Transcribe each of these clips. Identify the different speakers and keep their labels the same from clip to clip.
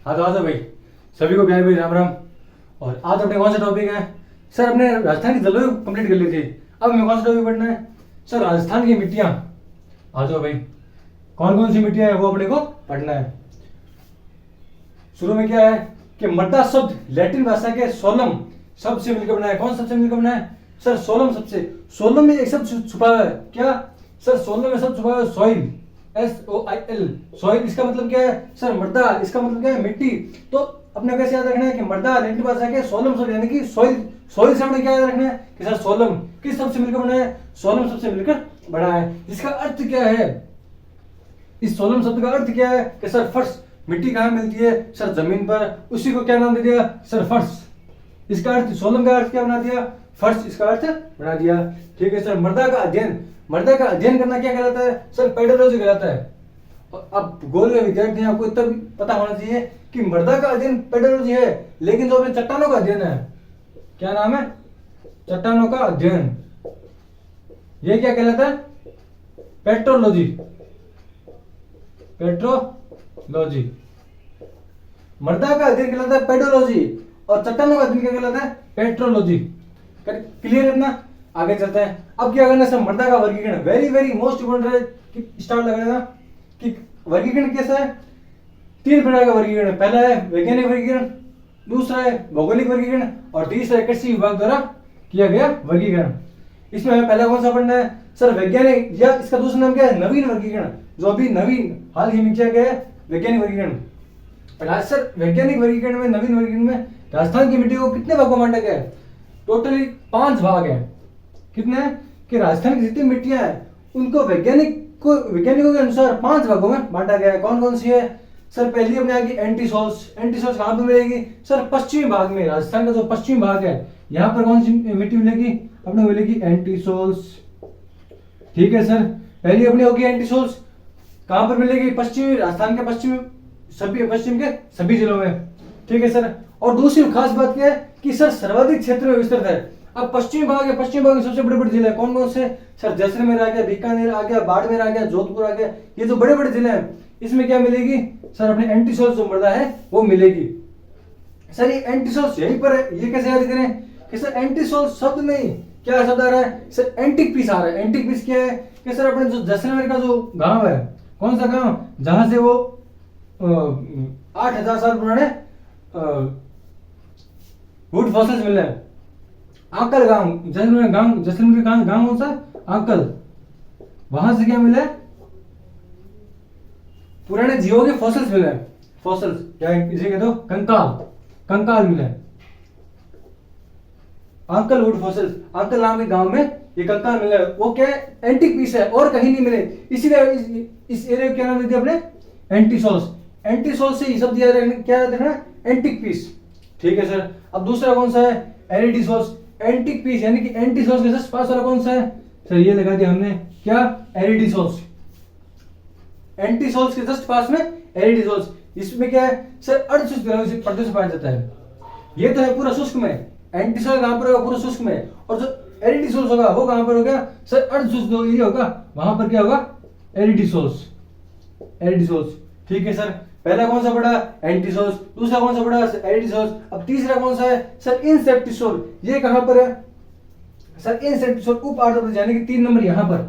Speaker 1: हाँ तो आ जाओ भाई, सभी को प्यार भाई राम राम। और आज अपने कौन सा टॉपिक है सर? अपने राजस्थान की जलवायु कंप्लीट कर ली थी, अब हमें कौन सा टॉपिक पढ़ना है सर? राजस्थान की मिट्टियाँ। आ जाओ भाई, कौन कौन सी मिट्टियाँ है वो अपने को पढ़ना है। शुरू में क्या है कि मृदा शब्द लैटिन भाषा के सोलम शब्द से मिलकर बना है। कौन शब्द से मिलकर बना है सर? सोलम शब्द से। सोलम में एक शब्द छुपा हुआ है, क्या सर? सोलम में शब्द छुपा हुआ है सॉइल, SOIL, सॉइल। इसका मतलब क्या है सर? मृदा। इसका मतलब क्या है? मिट्टी। तो अपने कैसे याद रखना है कि मृदा लैटिन भाषा के सोलम शब्द यानी कि सॉइल। सॉइल से हमने क्या याद रखना है कि सर सोलम किस शब्द से मिलकर बना है? सोलम शब्द से मिलकर बना है। इसका अर्थ क्या है? इस सोलम शब्द का अर्थ क्या है कि सर फर्श। मिट्टी कहाँ मिलती है सर? जमीन पर। उसी को क्या नाम दे दिया सर? फर्श। इसका अर्थ सोलम का अर्थ क्या बना दिया? फर्श। इसका अर्थ बना दिया। ठीक है सर। मृदा का अध्ययन, मृदा का अध्ययन करना क्या कहलाता है सर? पेडोलॉजी कहलाता है। और अब गोल में विद्यार्थी आपको इतना भी पता होना चाहिए कि मृदा का अध्ययन पेडोलॉजी है, लेकिन जो अपने चट्टानों का अध्ययन है, क्या नाम है? चट्टानों का अध्ययन। ये क्या कहलाता है? पेट्रोलॉजी। पेट्रोलॉजी। मृदा का अध्ययन कहलाता है पेडोलॉजी और चट्टानों का अध्ययन क्या कहलाता है? पेट्रोलॉजी। क्लियर है ना? आगे चलते हैं। अब क्या करना है सर? मृदा का वर्गीकरण। वेरी वेरी मोस्ट इंपोर्टेंट है कि स्टार्ट लगाना कि वर्गीकरण कैसा है। तीन प्रकार का वर्गीकरण है। पहला है वैज्ञानिक वर्गीकरण, दूसरा है भौगोलिक वर्गीकरण और तीसरा है कृषि विभाग द्वारा किया गया वर्गीकरण। इसमें हमें पहला कौन सा पढ़ना है सर? वैज्ञानिक, या इसका दूसरा नाम क्या है? नवीन वर्गीकरण, जो अभी नवीन हाल ही में किया गया है वैज्ञानिक वर्गीकरण। सर वैज्ञानिक वर्गीकरण में, नवीन वर्गीकरण में राजस्थान की मिट्टी को कितने भागों में बांटा गया है? टोटली 5 भाग हैं। कितने हैं कि राजस्थान की जितनी मिट्टियां हैं उनको वैज्ञानिकों के अनुसार 5 भागों में बांटा गया है। कौन कौन सी है सर? पहली अपने आगे एंटीसोल्स। एंटीसोल्स कहाँ पे मिलेगी सर? पश्चिमी भाग में। राजस्थान का जो पश्चिमी भाग है यहाँ पर कौन सी मिट्टी मिलेगी? अपने मिलेगी एंटीसोल्स। ठीक है सर। पहली अपनी होगी एंटीसोल्स, कहां पर मिलेगी? पश्चिमी, राजस्थान के पश्चिम के सभी जिलों में। ठीक है सर। और दूसरी खास बात क्या है कि सर सर्वाधिक क्षेत्र में विस्तृत है। अब पश्चिमी भाग है, पश्चिमी भाग में सबसे बड़े बड़े जिले कौन कौन से सर? जैसलमेर आ गया, बीकानेर आ गया, बाड़मेर आ गया, जोधपुर आ गया। ये जो बड़े बड़े जिले हैं इसमें क्या मिलेगी सर? अपने एंटीसोल्स जो मृदा है वो मिलेगी। सर ये एंटीसोल्स यहीं पर है, ये कैसे याद करें कि सर एंटीसोल्स शब्द नहीं, क्या शब्द आ रहा है सर? एंटिक पीस आ रहा है। एंटिक पीस क्या है कि सर अपने जो जैसलमेर का जो गांव है, कौन सा गांव? जहां से वो 8,000 साल पुराने वुड फॉसिल्स मिले हैं। आंकल गांव, जैसलमेर गांव कौन सा? आंकल। वहां से क्या मिला? पुराने जीवों के फॉसिल्स मिले हैं। फॉसिल्स या इसे कह दो कंकाल। कंकाल मिले हैं। अंकल वुड फॉसिल्स, अंकल नाम के गांव में ये कंकाल मिला है। वो क्या है? एंटिक पीस है और कहीं नहीं मिले, इसीलिए इस एरिया को क्या नाम दे दिया अपने? एंटीसोल्स। एंटीसोल्स से ये शब्द दिया क्या है? Antique piece. ठीक है सर। अब दूसरा कौन सा है? एरिडीसोल्स। एंटिक पीस यानी कि एंटीसोल्स के जस्ट पास वाला कौन सा है सर? ये लगा दिया हमने, क्या? एरिडीसोल्स। एंटीसोल्स के जस्ट पास में एरिडीसोल्स। इसमें क्या है सर? अर्धशुष्क प्रदेश पाया जाता है। ये तो है पूरा शुष्क में। एंटीसोल कहां पर होगा? पूरा शुष्क में। और जो एरिडीसोल्स होगा वो कहां पर होगा सर? अर्धशुष्क जो एरिया होगा वहां पर क्या होगा? एरिडीसोल्स। एरिडीसोल्स। ठीक है सर। पहला कौन सा पड़ा? एंटीसोल्स। दूसरा कौन सा पड़ा? एरिडीसोल्स। अब तीसरा कौन सा है सर? इंसेक्टिसोल। ये कहां पर है सर? इंसेक्टिसोल उप आर्द्र प्रदेश यानी कि 3 नंबर यहां पर।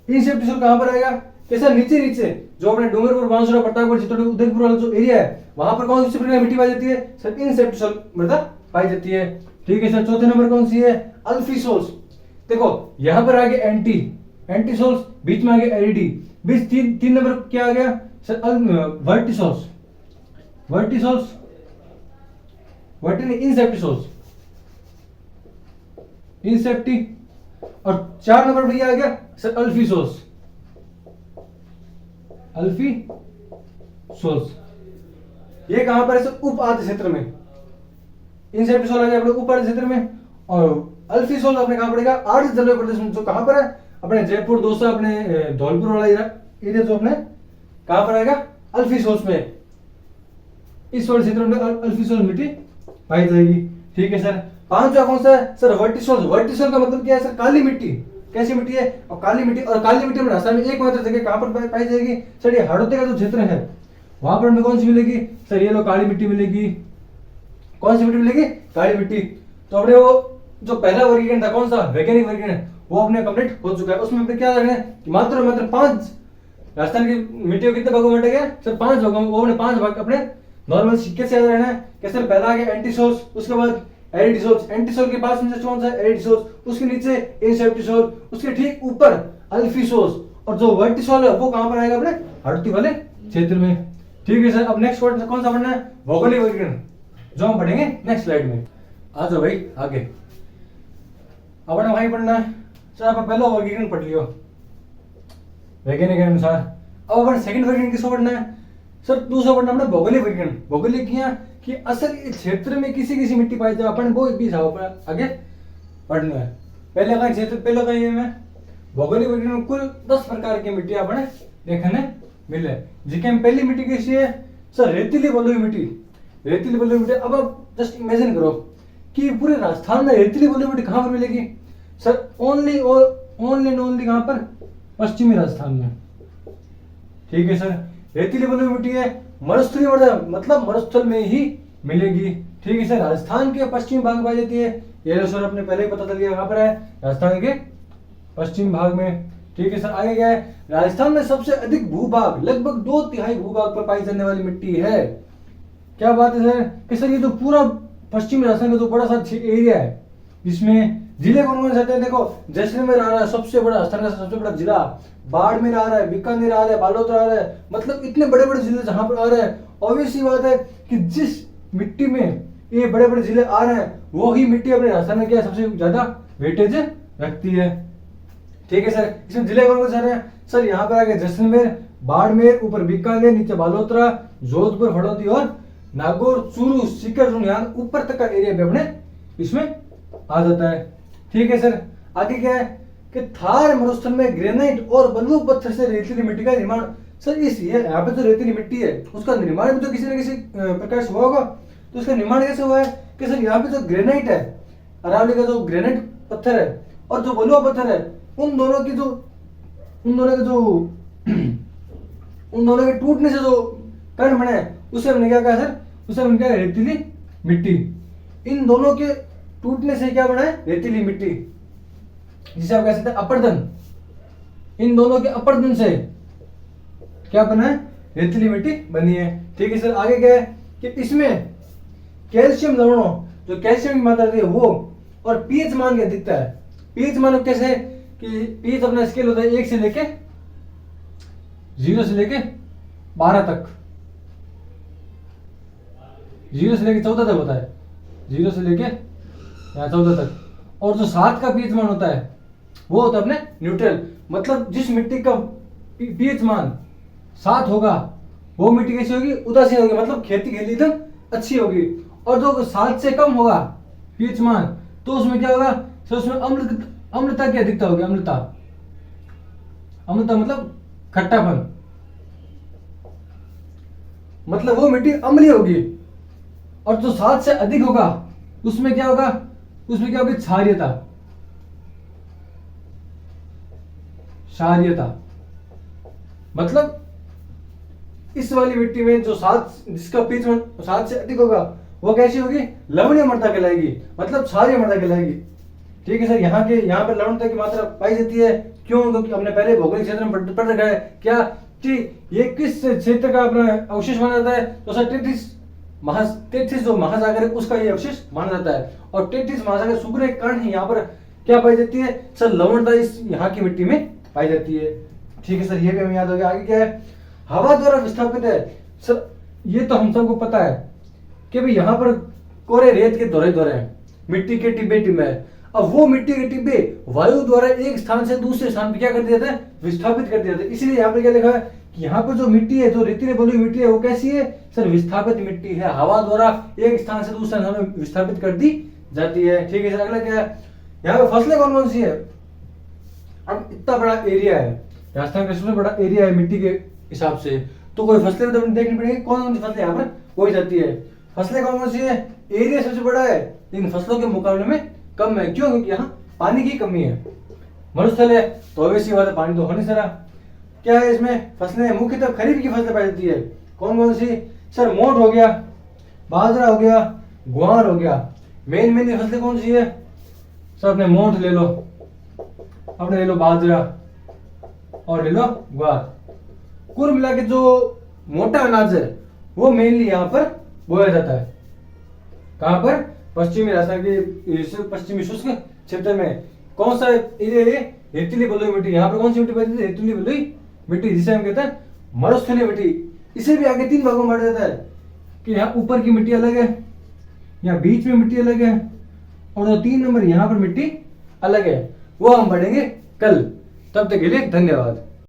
Speaker 1: इंसेक्टिसोल कहां पर आएगा कि सर? नीचे नीचे जो अपने डूंगरपुर, बांसुरा, प्रतापगढ़, चित्तौड़गढ़, उदयपुर वाला जो एरिया है वहां पर कौन सी प्रकार की मिट्टी पाई जाती है सर? इंसेक्टिसोल मृदा पाई जाती है। ठीक है सर। चौथे नंबर कौन सी है? अल्फीसोल्स। देखो यहां पर आ गया एंटीसोल्स, बीच में आ गया एरिडी, बीच तीन नंबर क्या आ गया सर? वर्टिसोल्स। वर्टिसोल्स, इंसेक्टिसोल्स, इंसेक्टी। और 4 नंबर भैया आ गया सर? अल्फीसोल्स। अल्फीसोल्स ये कहां पर है सर? उप आर्द्र क्षेत्र में। इंसेक्टिसोल आ गया अपने उप आर्द्र क्षेत्र में और अल्फीसोल अपने कहां पड़ेगा? आर्द्र जलवायु प्रदेश में। जो कहां पर है? अपने जयपुर, दौसा, अपने धौलपुर वाला एरिया जो अपने कहां पर आएगा? अल्फीसोल्स में। इस वाले क्षेत्र में अल्फीसोल मिट्टी पाई जाएगी। ठीक है सर। पांचवा कौन सा है सर? वर्टिसोल। वर्टिसोल का मतलब क्या है सर? काली मिट्टी। कैसी मिट्टी है? और काली मिट्टी। और काली मिट्टी में राजस्थान में एकमात्र जगह कहां पर पाई जाएगी सर? ये हड़ौती का जो क्षेत्र है वहां पर हमें कौन सी मिलेगी सर, ये लो काली मिट्टी मिलेगी। कौन सी मिट्टी मिलेगी, काली मिट्टी। तो अपने वो जो पहला वर्गीकरण था कौन सा, वैज्ञानिक वर्गीकरण, वो अपने कंप्लीट हो चुका है। उसमें अपने क्या रखना है कि मात्र मात्र 5 राजस्थान की मिट्टी को कितने भागों में बांटा गया सर, 5 भागों में। वो अपने 5 भाग अपने नॉर्मल सिक्के से याद रहना है कि सर पहला आ गया एंटीसोल्स, उसके बाद एरिडिसोल्स, एंटीसोल के पास में कौन सा एरिडिसोल्स, उसके नीचे इंसेप्टिसोल, उसके ठीक ऊपर अल्फिसोस, और जो वर्टिसोल है वो कहां पर आएगा अपने हड्डी वाले क्षेत्र में। ठीक है सर, अब नेक्स्ट वर्ड कौन सा पढ़ना है, भौगोलिक वर्गीकरण, जो हम पढ़ेंगे नेक्स्ट स्लाइड में। आ जाओ भाई आगे, अपना भाई पढ़ना है सर, आप पहला वर्गीकरण पढ़ लियो वैज्ञानिक के अनुसार। अब अपन सेकंड वर्गीकरण किसको पढ़ना है सर, दूसरा पढ़ना अपना भौगोलिक वर्गीकरण। भौगोलिक किया कि असल क्षेत्र में किसी किसी मिट्टी पाई जाए, अपन वो भी आगे पढ़ना है। पहले का क्षेत्र, पहले का ये में भौगोलिक वर्गीकरण में कुल 10 प्रकार की मिट्टी अपने देखने मिले। जिसके में पहली मिट्टी कैसी है सर, रेतीली बलुई मिट्टी। रेतीली बलुई मिट्टी, अब आप जस्ट इमेजिन करो कि पूरे राजस्थान में रेतीली बलुई मिट्टी कहां पर मिलेगी सर, ओनली एंड ओनली कहां पर, पश्चिमी राजस्थान में। ठीक है सर, रेतीली बलुई मिट्टी है, मरुस्थलीय मृदा, मतलब मरुस्थल में ही मिलेगी। ठीक है सर, राजस्थान के पश्चिमी भाग में पाई जाती है। ये सर अपने पहले ही पता चल गया कहां पर है, राजस्थान के पश्चिम भाग में। ठीक है सर, आगे क्या है, राजस्थान में सबसे अधिक भूभाग, लगभग 2/3 भूभाग पर पाई जाने वाली मिट्टी है। क्या बात है सर कि सर ये तो पूरा पश्चिमी राजस्थान का जो बड़ा सा एरिया है, इसमें जिले कौन कौन से आते हैं, देखो जैसलमेर आ रहा है सबसे बड़ा, राजस्थान का सबसे बड़ा जिला, बाड़मेर आ रहा है, बीकानेर आ रहा है, बालोद आ रहा है, मतलब इतने बड़े बड़े जिले जहां पर आ रहे हैं। ऑब्वियस सी बात है कि जिस मिट्टी में ये बड़े बड़े जिले आ रहे हैं वो ही मिट्टी अपने राजस्थान में क्या सबसे ज्यादा वेटेज रखती है। ठीक है सर, इसमें जिले कौन कौन से आ रहे हैं सर, यहाँ पर आ गए जैसलमेर, बाड़मेर, ऊपर बीकानेर, नीचे बालोतरा, जोधपुर, हड़ौती और नागौर, चूरू, सीकर, यहाँ ऊपर तक का एरिया भी अपने इसमें आ जाता है। ठीक है सर, आगे क्या है कि थार मरुस्थल में ग्रेनाइट और बलुआ पत्थर से रेतीली मिट्टी का निर्माण। सर इस यहाँ पे जो रेतीली मिट्टी है उसका निर्माण भी तो किसी न किसी प्रकार से हुआ होगा। तो उसका निर्माण कैसे हुआ है कि सर यहाँ पे जो ग्रेनाइट है, अरावली का जो ग्रेनाइट पत्थर है और जो बलुआ पत्थर है, उन दोनों के टूटने से जो कण बने उसे हमने क्या कहा सर, उसे हमने क्या रेतीली मिट्टी। इन दोनों के टूटने से क्या बना है, रेतीली मिट्टी, जिसे आप कह सकते हैं अपरदन। इन दोनों के अपरदन से क्या बना है, रेतीली मिट्टी बनी है। ठीक है सर, आगे क्या है कि इसमें कैल्शियम लवणों, जो कैल्शियम की मात्रा है वो, और पीएच मान क्या दिखता है। पीएच मान कैसे कि पीएच अपना स्केल होता है 1 से लेके 0 से लेके 12 तक, 0 से लेके 14 तक होता है, 0 से लेके 14 तक। और जो 7 का पीएच मान होता है वो होता है अपने न्यूट्रल, मतलब जिस मिट्टी का पीएच मान 7 होगा वो मिट्टी कैसी होगी, उदासीन होगी, मतलब खेती के लिए एकदम अच्छी होगी। और जो 7 से कम होगा पीएच मान तो उसमें क्या होगा सर, उसमें अम्लता की अधिकता होगी। अम्लता मतलब खट्टापन, मतलब वो मिट्टी अम्लीय होगी। और जो 7 से अधिक होगा उसमें क्या होगा, उसमें क्या होगी, क्षारीयता, मतलब इस वाली मिट्टी में जो 7 जिसका पीएच 7 से अधिक होगा वो कैसी होगी, लवणीय मृदा कहलाएगी, मतलब क्षारीय मृदा कहलाएगी। ठीक है सर, यहाँ पर लवणता की मात्रा पाई जाती है। क्यों, क्योंकि हमने पहले भौगोलिक क्षेत्र में पढ़ रखा है क्या कि ये किस क्षेत्र का अपना अवशेष माना जाता है, तो सर 33 जो महासागर है उसका ये अवशेष माना जाता है। और 33 महासागर सूखने के कारण ही यहाँ पर क्या पाई जाती है सर, लवणता इस यहाँ की मिट्टी में पाई जाती है। ठीक है सर, ये भी हमें याद हो गया। आगे क्या है, हवा द्वारा विस्थापित है। सर ये तो हम सबको पता है कि भाई यहाँ पर कोरे रेत के दौरे हैं, मिट्टी के टिब्बे है। अब वो मिट्टी के टिब्बे वायु द्वारा एक स्थान से दूसरे स्थान पे क्या कर दिया जाता है, विस्थापित कर दिया जाता है। इसलिए यहाँ पर क्या लिखा है कि यहाँ पर जो मिट्टी है, जो रेतीली बलुई मिट्टी है, वो कैसी है सर, विस्थापित मिट्टी है, हवा द्वारा एक स्थान से दूसरे स्थान में विस्थापित कर दी जाती है। ठीक है सर, अगला क्या है, यहाँ पे फसलें कौन कौन सी है। अब इतना बड़ा एरिया है, राजस्थान का सबसे बड़ा एरिया है मिट्टी के हिसाब से, तो कोई फसलें तो देखनी पड़ेगी, कौन कौन सी फसलें यहाँ पर हो जाती है। फसलें कौन कौन सी है, एरिया सबसे बड़ा है लेकिन फसलों के मुकाबले में कम है। क्यों, क्योंकि यहाँ पानी की कमी है, मरुस्थल है तो वैसी बात है, पानी तो हो नहीं सकता। क्या है इसमें फसलें, मुख्यतः खरीफ की फसलें पाई जाती है। कौन कौन सी? सर मोठ हो गया, बाजरा हो गया, ग्वार हो गया। मेन मेन फसलें कौन सी है? सर अपने मोठ ले लो, अपने ले लो बाजरा और ले लो ग्वार। कुल मिला के जो मोटा अनाज है वो मेनली यहाँ पर बोया जाता है। कहाँ पर? पश्चिमी राजस्थान के पश्चिमी शुष्क क्षेत्र में। कौन सा एरिया है? रेतीली बलुई मिट्टी। यहाँ पर कौन सी मिट्टी पाई जाती है? रेतीली बलुई मिट्टी, जिसे हम कहते हैं मरुस्थलीय मिट्टी। इसे भी आगे 3 भागों में बांटा जाता है कि यहाँ ऊपर की मिट्टी अलग है, यहाँ बीच में मिट्टी अलग है, और जो 3 नंबर यहाँ पर मिट्टी अलग है, वो हम पढ़ेंगे कल। तब तक के लिए धन्यवाद।